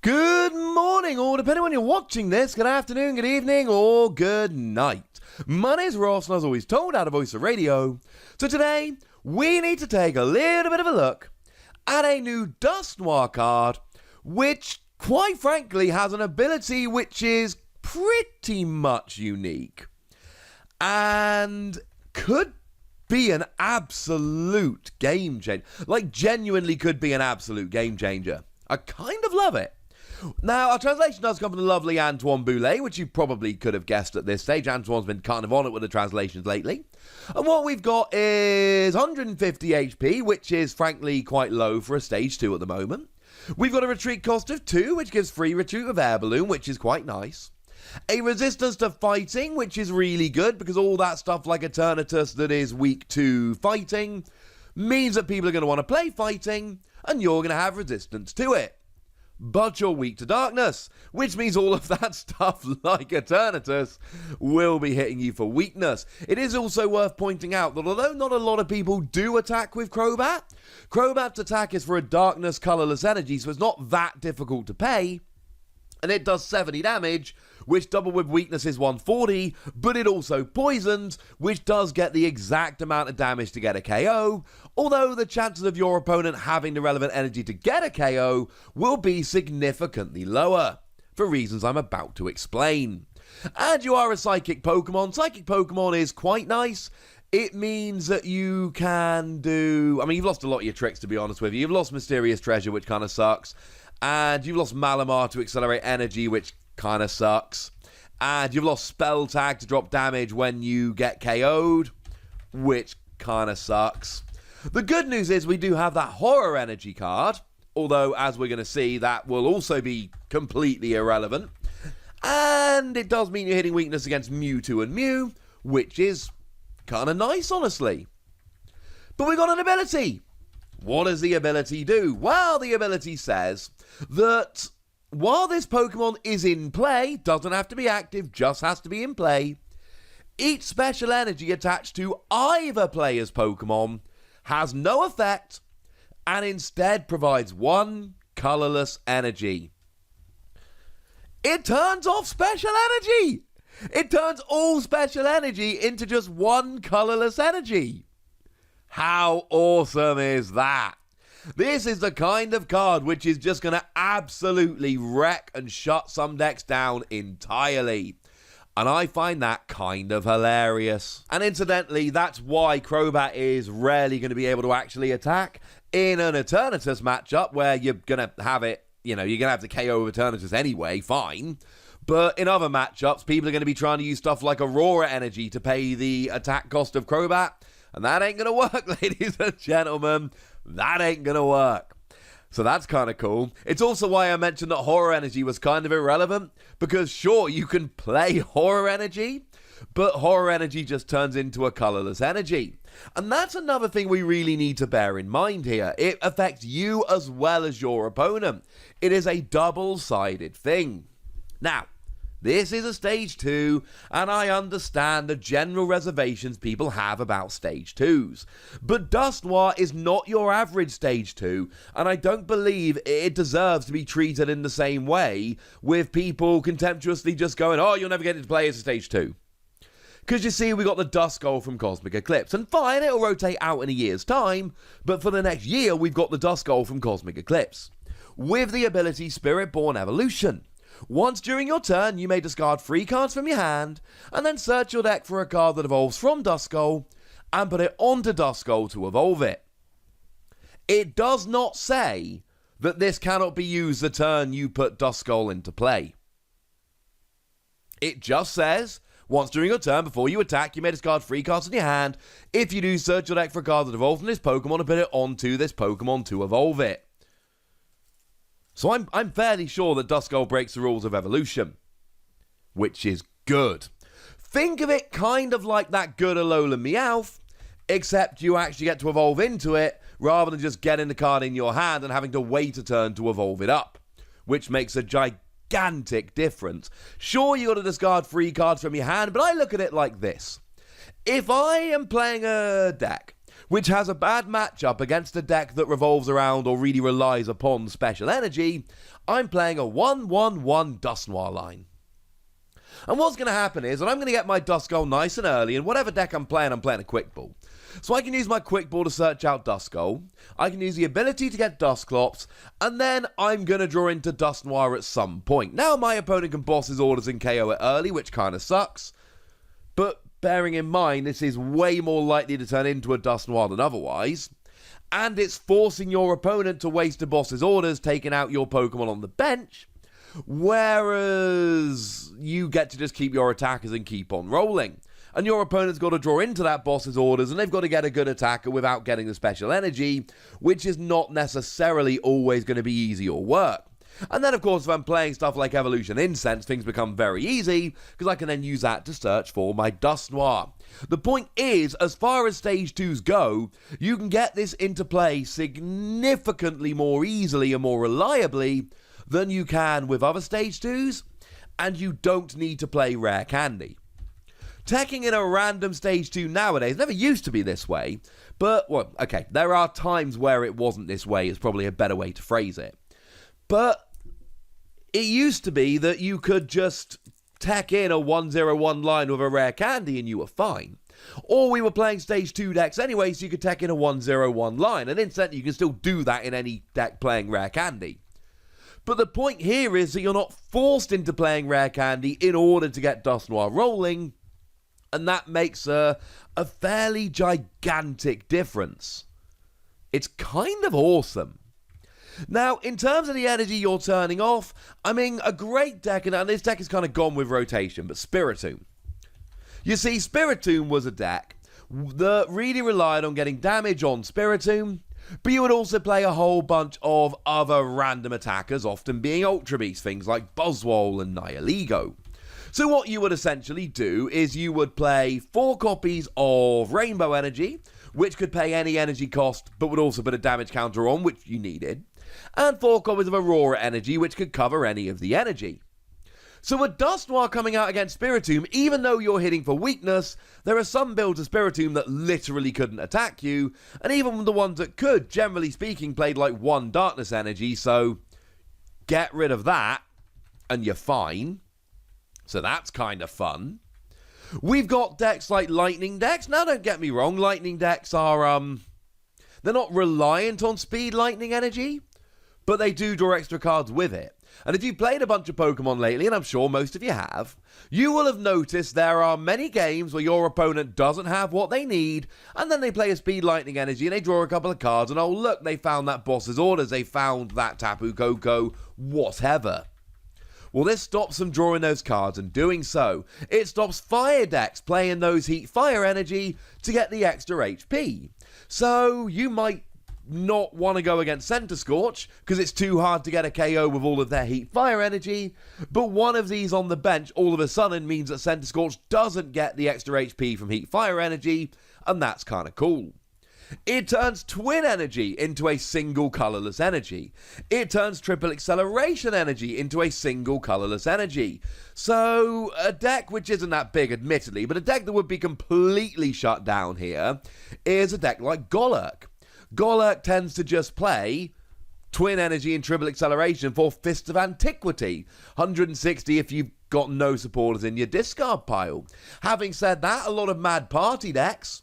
Good morning, or depending on when you're watching this, good afternoon, good evening, or good night. My name's Ross, and as always told, out of Voice of Radio. So today, we need to take a little bit of a look at a new Dusknoir card, which, quite frankly, has an ability which is pretty much unique. And could be an absolute game changer. Like, genuinely could be an absolute game changer. I kind of love it. Now, our translation does come from the lovely Antoine Boulet, which you probably could have guessed at this stage. Antoine's been kind of on it with the translations lately. And what we've got is 150 HP, which is frankly quite low for a stage 2 at the moment. We've got a retreat cost of 2, which gives free retreat with air balloon, which is quite nice. A resistance to fighting, which is really good, because all that stuff like Eternatus that is weak to fighting means that people are going to want to play fighting, and you're going to have resistance to it. But you're weak to darkness, which means all of that stuff like Eternatus will be hitting you for weakness. It is also worth pointing out that although not a lot of people do attack with Crobat, Crobat's attack is for a darkness colourless energy, so it's not that difficult to pay, and it does 70 damage, which double with weakness is 140, but it also poisons, which does get the exact amount of damage to get a KO, although the chances of your opponent having the relevant energy to get a KO will be significantly lower, for reasons I'm about to explain. And you are a Psychic Pokemon. Psychic Pokemon is quite nice. It means that you can do... I mean, you've lost a lot of your tricks, to be honest with you. You've lost Mysterious Treasure, which kind of sucks. And you've lost Malamar to accelerate energy, which kind of sucks. And you've lost Spell Tag to drop damage when you get KO'd, which kind of sucks. The good news is we do have that Horror Energy card, although, as we're going to see, that will also be completely irrelevant. And it does mean you're hitting weakness against Mewtwo and Mew, which is kind of nice, honestly. But we got an ability. What does the ability do? Well, the ability says that while this Pokemon is in play, doesn't have to be active, just has to be in play, each special energy attached to either player's Pokemon has no effect and instead provides one colourless energy. It turns off special energy! It turns all special energy into just one colourless energy. How awesome is that? This is the kind of card which is just going to absolutely wreck and shut some decks down entirely. And I find that kind of hilarious. And incidentally, that's why Crobat is rarely going to be able to actually attack in an Eternatus matchup where you're going to have it, you're going to have to KO Eternatus anyway, fine. But in other matchups, people are going to be trying to use stuff like Aurora Energy to pay the attack cost of Crobat. And that ain't going to work, ladies and gentlemen. That ain't going to work. So that's kind of cool. It's also why I mentioned that Horror Energy was kind of irrelevant. Because sure, you can play Horror Energy, but Horror Energy just turns into a colourless energy. And that's another thing we really need to bear in mind here. It affects you as well as your opponent. It is a double-sided thing. Now, this is a Stage 2, and I understand the general reservations people have about Stage 2s. But Dusknoir is not your average Stage 2, and I don't believe it deserves to be treated in the same way, with people contemptuously just going, oh, you'll never get it to play as a Stage 2. Because you see, we got the Duskull from Cosmic Eclipse, and fine, it'll rotate out in a year's time, but for the next year, we've got the Duskull from Cosmic Eclipse, with the ability Spirit-Born Evolution. Once during your turn, you may discard 3 cards from your hand, and then search your deck for a card that evolves from Duskull, and put it onto Duskull to evolve it. It does not say that this cannot be used the turn you put Duskull into play. It just says, once during your turn, before you attack, you may discard 3 cards in your hand. If you do, search your deck for a card that evolves from this Pokemon and put it onto this Pokemon to evolve it. So I'm fairly sure that Duskull breaks the rules of evolution, which is good. Think of it kind of like that good Alola Meowth, except you actually get to evolve into it rather than just getting the card in your hand and having to wait a turn to evolve it up, which makes a gigantic difference. Sure, you got to discard 3 cards from your hand, but I look at it like this. If I am playing a deck which has a bad matchup against a deck that revolves around or really relies upon special energy, I'm playing a 1/1/1 Dusknoir line. And what's going to happen is that I'm going to get my Dusk Goal nice and early, and whatever deck I'm playing a Quick Ball. So I can use my Quick Ball to search out Dusk Goal, I can use the ability to get Dusclops, and then I'm going to draw into Dusknoir at some point. Now my opponent can boss his orders and KO it early, which kind of sucks, but bearing in mind this is way more likely to turn into a Dusknoir than otherwise, and it's forcing your opponent to waste a boss's orders, taking out your Pokemon on the bench, whereas you get to just keep your attackers and keep on rolling. And your opponent's got to draw into that boss's orders, and they've got to get a good attacker without getting the special energy, which is not necessarily always going to be easy or work. And then, of course, if I'm playing stuff like Evolution Incense, things become very easy, because I can then use that to search for my Dusknoir. The point is, as far as Stage 2s go, you can get this into play significantly more easily and more reliably than you can with other Stage 2s, and you don't need to play Rare Candy. Teching in a random Stage 2 nowadays never used to be this way, but, well, okay, there are times where it wasn't this way, is probably a better way to phrase it. But it used to be that you could just tech in a 1/0/1 line with a Rare Candy and you were fine. Or we were playing Stage 2 decks anyway, so you could tech in a 1/0/1 line, and instantly you can still do that in any deck playing Rare Candy. But the point here is that you're not forced into playing Rare Candy in order to get Dusknoir rolling, and that makes a fairly gigantic difference. It's kind of awesome. Now, in terms of the energy you're turning off, I mean, a great deck, and this deck has kind of gone with rotation, but Spiritomb. You see, Spiritomb was a deck that really relied on getting damage on Spiritomb, but you would also play a whole bunch of other random attackers, often being Ultra Beasts, things like Buzzwole and Nihilego. So what you would essentially do is you would play 4 copies of Rainbow Energy, which could pay any energy cost, but would also put a damage counter on, which you needed, and 4 copies of Aurora Energy, which could cover any of the energy. So with Dusknoir coming out against Spiritomb, even though you're hitting for weakness, there are some builds of Spiritomb that literally couldn't attack you, and even the ones that could, generally speaking, played like 1 Darkness Energy, so get rid of that, and you're fine. So that's kind of fun. We've got decks like Lightning decks. Now, don't get me wrong, Lightning decks are, they're not reliant on speed Lightning Energy, but they do draw extra cards with it. And if you've played a bunch of Pokemon lately, and I'm sure most of you have, you will have noticed there are many games where your opponent doesn't have what they need, and then they play a speed Lightning Energy, and they draw a couple of cards, and oh look, they found that boss's orders, they found that Tapu Koko, whatever. Well, this stops them drawing those cards, and doing so, it stops fire decks playing those Heat Fire Energy to get the extra HP. So, you might not want to go against Center Scorch, because it's too hard to get a KO with all of their Heat Fire Energy, but one of these on the bench all of a sudden means that Center Scorch doesn't get the extra HP from Heat Fire Energy, and that's kind of cool. It turns Twin Energy into a single colorless energy. It turns Triple Acceleration Energy into a single colorless energy. So, a deck which isn't that big, admittedly, but a deck that would be completely shut down here is a deck like Golurk. Golurk tends to just play Twin Energy and Triple Acceleration for Fist of Antiquity. 160 if you've got no supporters in your discard pile. Having said that, a lot of Mad Party decks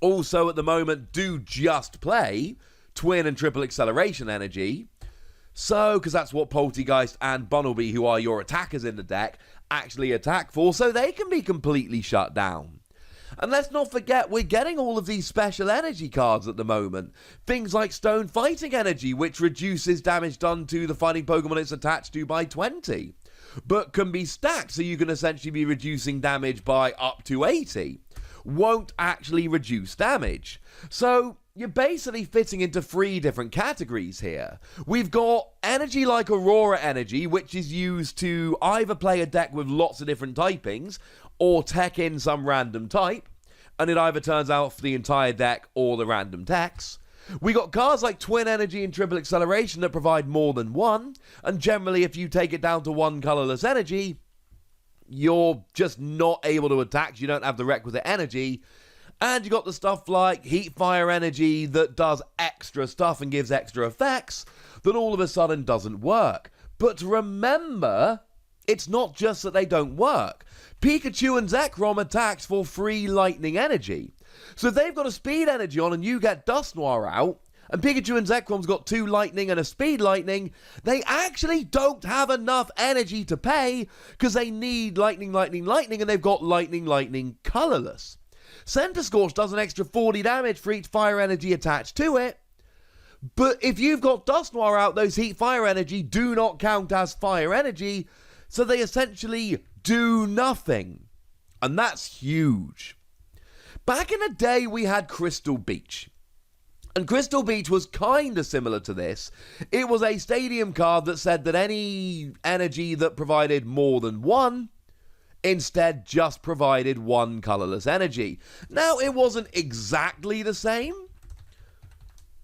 also at the moment do just play Twin and Triple Acceleration Energy. So, because that's what Poltergeist and Bunnelby, who are your attackers in the deck, actually attack for, so they can be completely shut down. And let's not forget, we're getting all of these special energy cards at the moment. Things like Stone Fighting Energy, which reduces damage done to the fighting Pokemon it's attached to by 20, but can be stacked, so you can essentially be reducing damage by up to 80. Won't actually reduce damage. So you're basically fitting into 3 different categories here. We've got energy like Aurora Energy, which is used to either play a deck with lots of different typings, or tech in some random type, and it either turns out for the entire deck or the random techs. We got cards like Twin Energy and Triple Acceleration that provide more than one, and generally if you take it down to 1 colorless energy, you're just not able to attack, you don't have the requisite energy, And you got the stuff like heat fire energy that does extra stuff and gives extra effects that all of a sudden doesn't work. But remember, it's not just that they don't work. Pikachu and Zekrom attacks for free lightning energy. So if they've got a speed energy on and you get Dusknoir out, and Pikachu and Zekrom's got 2 lightning and a speed lightning, they actually don't have enough energy to pay because they need lightning, and they've got lightning, colorless. Center Scorch does an extra 40 damage for each fire energy attached to it, but if you've got Dusknoir out, those heat fire energy do not count as fire energy, so they essentially do nothing. And that's huge. Back in the day, we had Crystal Beach. And Crystal Beach was kind of similar to this. It was a stadium card that said that any energy that provided more than 1 instead just provided 1 colorless energy. Now, it wasn't exactly the same,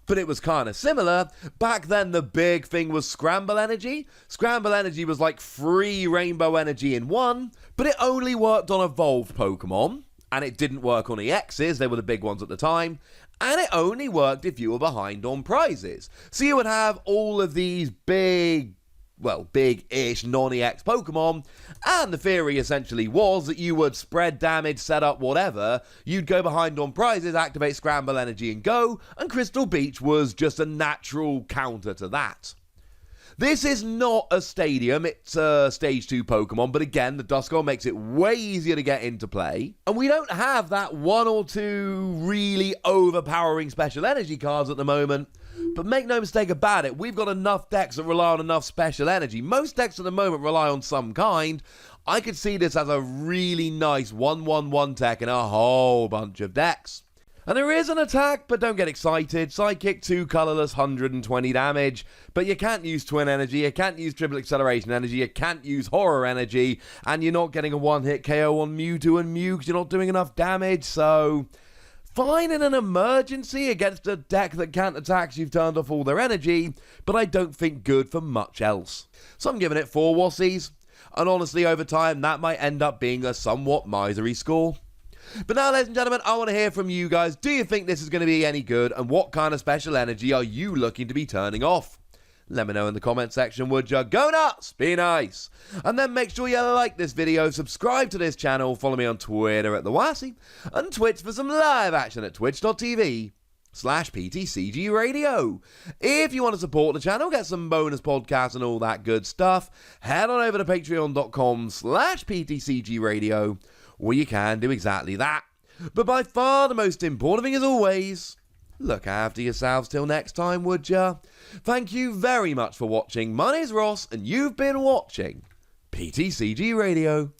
but it was kind of similar. Back then, the big thing was Scramble Energy. Scramble Energy was like free rainbow energy in 1, but it only worked on evolved Pokemon, and it didn't work on EXs, they were the big ones at the time, and it only worked if you were behind on prizes. So you would have all of these big-ish non-EX Pokemon, and the theory essentially was that you would spread damage, set up whatever, you'd go behind on prizes, activate Scramble Energy and go, and Crystal Beach was just a natural counter to that. This is not a stadium, it's a Stage 2 Pokemon, but again, the Dusknoir makes it way easier to get into play, and we don't have that 1 or 2 really overpowering special energy cards at the moment, but make no mistake about it, we've got enough decks that rely on enough special energy. Most decks at the moment rely on some kind. I could see this as a really nice 1/1/1 tech in a whole bunch of decks. And there is an attack, but don't get excited. Psychic 2 colorless, 120 damage. But you can't use Twin Energy, you can't use Triple Acceleration Energy, you can't use Horror Energy, and you're not getting a one-hit KO on Mewtwo and Mew because you're not doing enough damage, so fine in an emergency against a deck that can't attack, you've turned off all their energy, but I don't think good for much else. So I'm giving it 4 Wassies, and honestly over time that might end up being a somewhat miserly score. But now, ladies and gentlemen, I want to hear from you guys. Do you think this is going to be any good, and what kind of special energy are you looking to be turning off? Let me know in the comment section, would ya? Go nuts! Be nice! And then make sure you like this video, subscribe to this channel, follow me on Twitter at @TheWassie, and Twitch for some live action at twitch.tv/PTCG Radio. If you want to support the channel, get some bonus podcasts and all that good stuff, head on over to patreon.com/PTCG Radio, where you can do exactly that. But by far the most important thing, as always, look after yourselves till next time, would ya? Thank you very much for watching. My name's Ross, and you've been watching PTCG Radio.